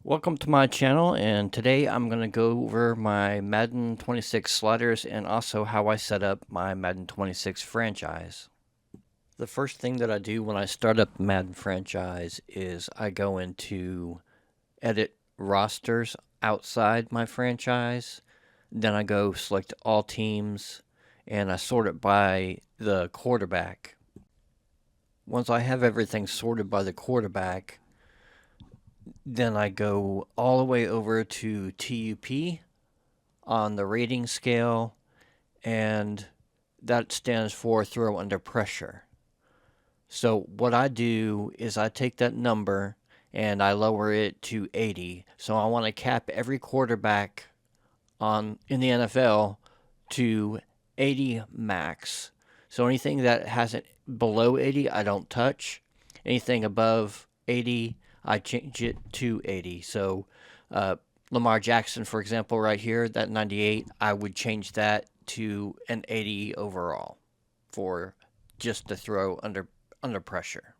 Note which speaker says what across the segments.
Speaker 1: Welcome to my channel, and today I'm going to go over my Madden 26 sliders and also how I set up my Madden 26 franchise. The first thing that I do when I start up Madden franchise is I go into edit rosters outside my franchise. Then I go select all teams and I sort it by the quarterback. Once I have everything sorted by the quarterback, then I go all the way over to TUP on the rating scale, and that stands for throw under pressure. So what I do is I take that number and I lower it to 80. So I want to cap every quarterback in the NFL to 80 max. So anything that has it below 80, I don't touch. Anything above 80, I change it to 80. So Lamar Jackson, for example, right here, that 98, I would change that to an 80 overall for just the throw under pressure.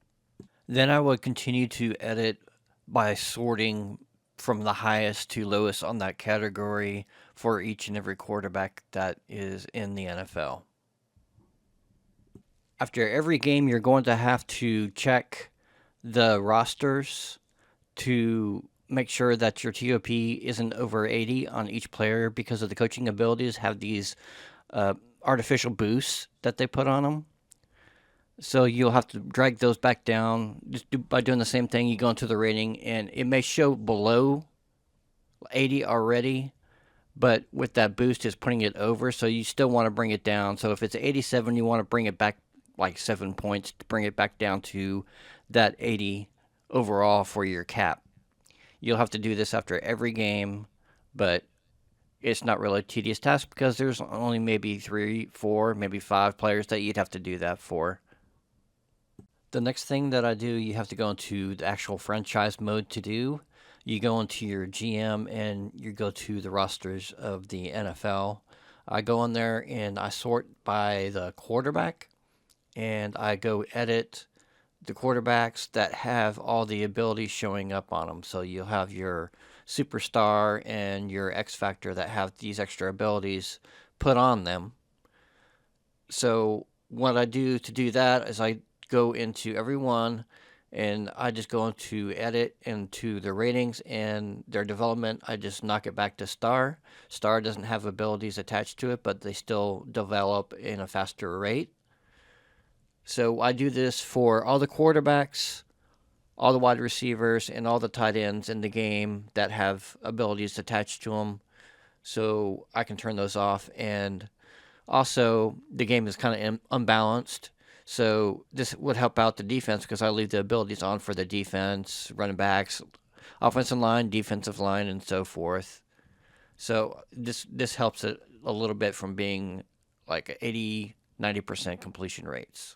Speaker 1: Then I would continue to edit by sorting from the highest to lowest on that category for each and every quarterback that is in the NFL. After every game, you're going to have to check the rosters to make sure that your TOP isn't over 80 on each player because of the coaching abilities have these artificial boosts that they put on them. So you'll have to drag those back down by doing the same thing. You go into the rating and it may show below 80 already, but with that boost it's putting it over, so you still want to bring it down. So if it's 87, you want to bring it back like 7 points to bring it back down to that 80 overall for your cap. You'll have to do this after every game, but it's not really a tedious task because there's only maybe 3, 4, maybe 5 players that you'd have to do that for. The next thing that I do, you have to go into the actual franchise mode to do. You go into your GM and you go to the rosters of the NFL. I go in there and I sort by the quarterback, and I go edit the quarterbacks that have all the abilities showing up on them. So you'll have your superstar and your X Factor that have these extra abilities put on them. So what I do to do that is I go into every one and I just go into edit into the ratings and their development. I just knock it back to star. Star doesn't have abilities attached to it, but they still develop in a faster rate. So I do this for all the quarterbacks, all the wide receivers, and all the tight ends in the game that have abilities attached to them. So I can turn those off. And also, the game is kind of unbalanced. So this would help out the defense because I leave the abilities on for the defense, running backs, offensive line, defensive line, and so forth. So this helps it a little bit from being like 80, 90% completion rates.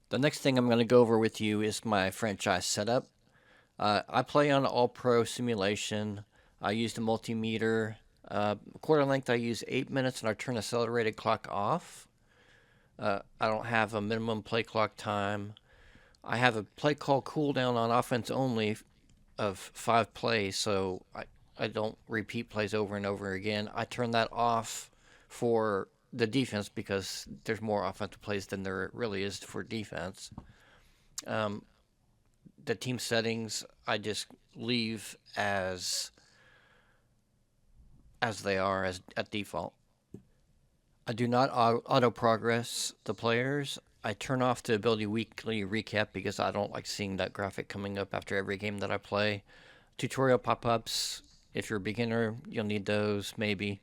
Speaker 1: The next thing I'm going to go over with you is my franchise setup. I play on All-Pro Simulation. I use the multimeter. Quarter length, I use 8 minutes, and I turn the accelerated clock off. I don't have a minimum play clock time. I have a play call cooldown on offense only of 5 plays, so I don't repeat plays over and over again. I turn that off for the defense because there's more offensive plays than there really is for defense. The team settings I just leave as they are as at default. I do not auto progress the players. I turn off the ability weekly recap because I don't like seeing that graphic coming up after every game that I play. Tutorial pop-ups, if you're a beginner, you'll need those maybe.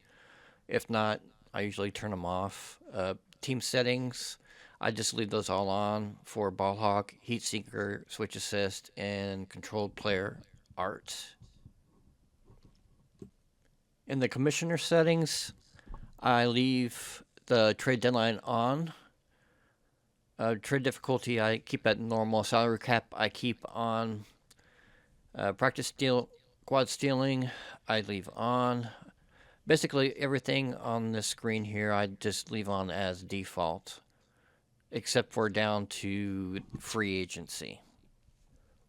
Speaker 1: If not, I usually turn them off. Team settings, I just leave those all on for ball hawk, heat seeker, switch assist, and controlled player art. In the commissioner settings, I leave the trade deadline on. Trade difficulty, I keep at normal. Salary cap, I keep on. Quad stealing, I leave on. Basically, everything on this screen here, I just leave on as default, except for down to free agency.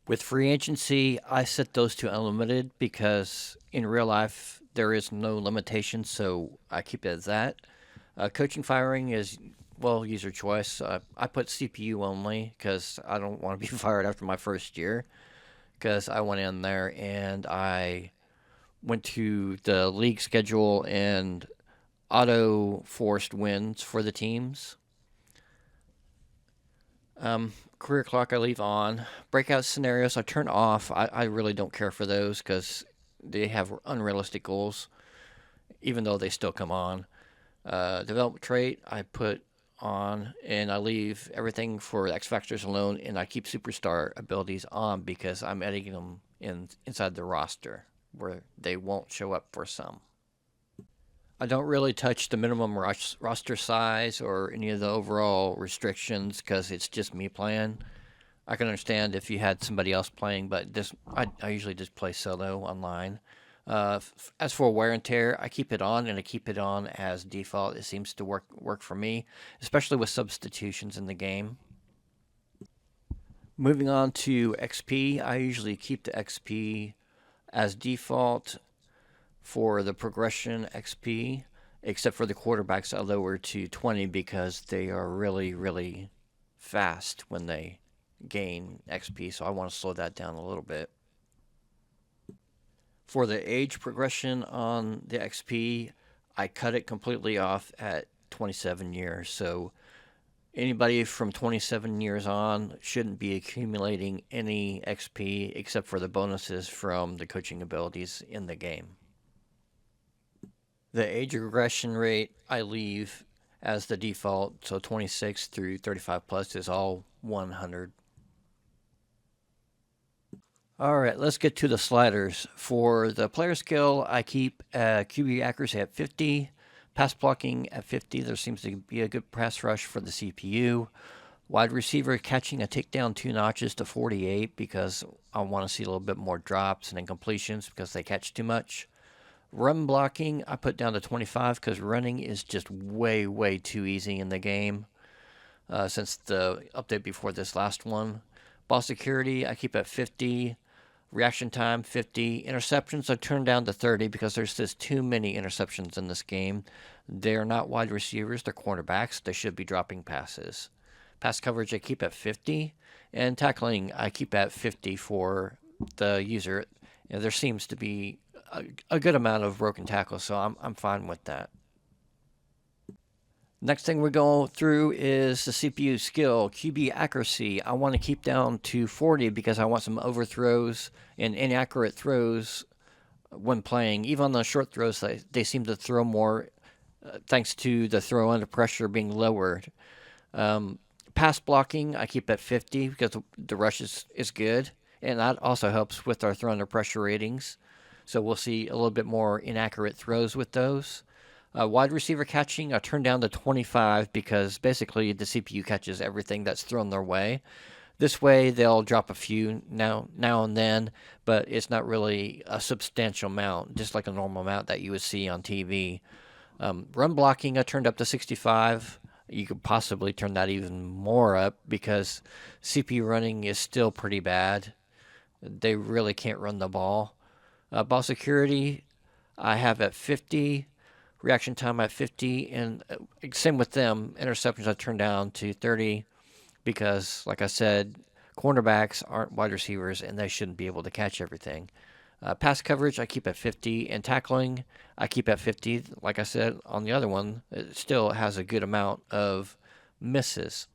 Speaker 1: With free agency, I set those to unlimited because in real life there is no limitation, so I keep it as that. Coaching firing is, well, user choice. I put CPU only because I don't want to be fired after my first year. Because I went in there and I went to the league schedule and auto forced wins for the teams. Career clock I leave on. Breakout scenarios I turn off. I really don't care for those because they have unrealistic goals, even though they still come on. Development trait I put on, and I leave everything for X Factors alone, and I keep superstar abilities on because I'm editing them inside the roster where they won't show up for some. I don't really touch the minimum roster size or any of the overall restrictions because it's just me playing. I can understand if you had somebody else playing, but I usually just play solo online. As for wear and tear, I keep it on and I keep it on as default. It seems to work for me, especially with substitutions in the game. Moving on to XP, I usually keep the XP as default for the progression XP, except for the quarterbacks I lower to 20 because they are really fast when they gain XP, so I want to slow that down a little bit. For the age progression on the XP, I cut it completely off at 27 years. So anybody from 27 years on shouldn't be accumulating any XP except for the bonuses from the coaching abilities in the game. The age regression rate I leave as the default, so 26 through 35 plus is all 100. All right, let's get to the sliders. For the player skill, I keep QB accuracy at 50, pass blocking at 50. There seems to be a good pass rush for the CPU. Wide receiver catching a takedown 2 notches to 48 because I want to see a little bit more drops and incompletions because they catch too much. Run blocking, I put down to 25 because running is just way too easy in the game since the update before this last one. Ball security, I keep at 50. Reaction time, 50. Interceptions I turned down to 30 because there's just too many interceptions in this game. They're not wide receivers, they're cornerbacks. They should be dropping passes. Pass coverage I keep at 50. And tackling I keep at 50 for the user. There seems to be a good amount of broken tackles, so I'm fine with that. Next thing we're going through is the CPU skill, QB accuracy. I want to keep down to 40 because I want some overthrows and inaccurate throws when playing. Even on the short throws, they seem to throw more thanks to the throw under pressure being lowered. Pass blocking, I keep at 50 because the rush is good. And that also helps with our throw under pressure ratings. So we'll see a little bit more inaccurate throws with those. Wide receiver catching, I turned down to 25 because basically the CPU catches everything that's thrown their way. This way they'll drop a few now and then, but it's not really a substantial amount, just like a normal amount that you would see on TV. Run blocking, I turned up to 65. You could possibly turn that even more up because CPU running is still pretty bad. They really can't run the ball. Ball security, I have at 50. Reaction time at 50, and same with them. Interceptions I turned down to 30 because, like I said, cornerbacks aren't wide receivers and they shouldn't be able to catch everything. Pass coverage I keep at 50, and tackling I keep at 50. Like I said on the other one, it still has a good amount of misses.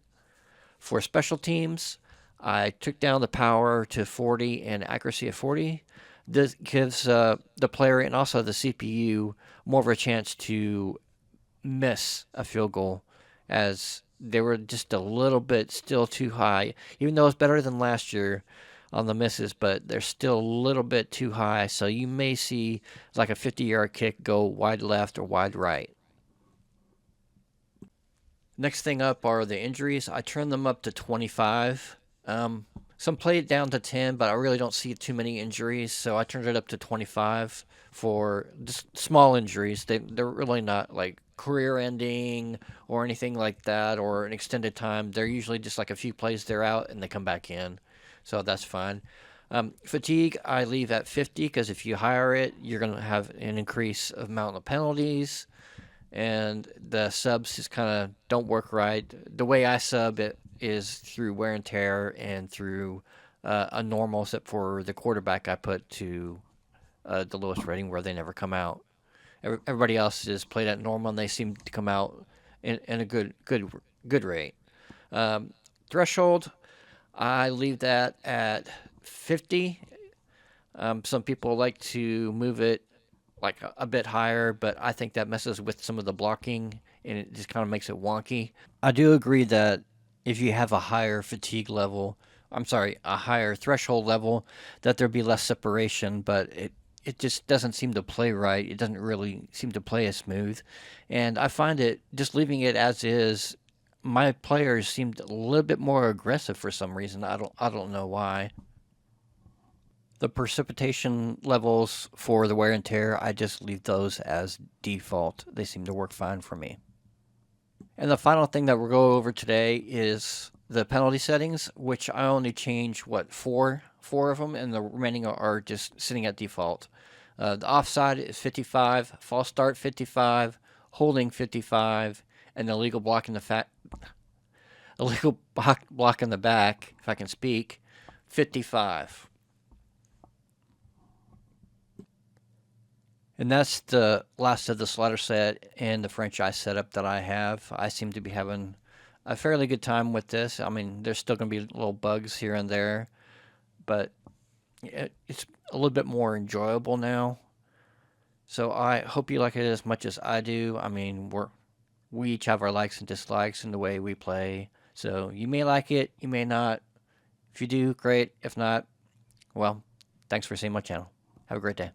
Speaker 1: For special teams, I took down the power to 40 and accuracy at 40. This gives the player and also the CPU more of a chance to miss a field goal as they were just a little bit still too high, even though it's better than last year on the misses, but they're still a little bit too high. So you may see like a 50-yard kick go wide left or wide right. Next thing up are the injuries. I turned them up to 25. Some played it down to 10, but I really don't see too many injuries, so I turned it up to 25 for just small injuries. They're really not like career-ending or anything like that or an extended time. They're usually just like a few plays they're out and they come back in. so that's fine. Fatigue, I leave at 50 because if you higher it, you're going to have an increase of amount of penalties, and the subs just kind of don't work right. The way I sub it is through wear and tear and through a normal, except for the quarterback I put to the lowest rating where they never come out. Everybody else is played at normal, and they seem to come out in a good rate. Um, Threshold, I leave that at 50. Some people like to move it like a bit higher, but I think that messes with some of the blocking and it just kind of makes it wonky. I do agree that if you have a higher fatigue level, I'm sorry, a higher threshold level, that there'd be less separation, but it just doesn't seem to play right. It doesn't really seem to play as smooth. And I find it just leaving it as is, my players seemed a little bit more aggressive for some reason. I don't know why. The precipitation levels for the wear and tear, I just leave those as default. They seem to work fine for me. And the final thing that we'll go over today is the penalty settings, which I only change four of them, and the remaining are just sitting at default. The offside is 55, false start 55, holding 55, and illegal block in the illegal block in the back, if I can speak, 55. And that's the last of the slider set and the franchise setup that I have. I seem to be having a fairly good time with this. I mean, there's still going to be little bugs here and there, but it's a little bit more enjoyable now. So I hope you like it as much as I do. I mean, we each have our likes and dislikes in the way we play. So you may like it, you may not. If you do, great. If not, well, thanks for seeing my channel. Have a great day.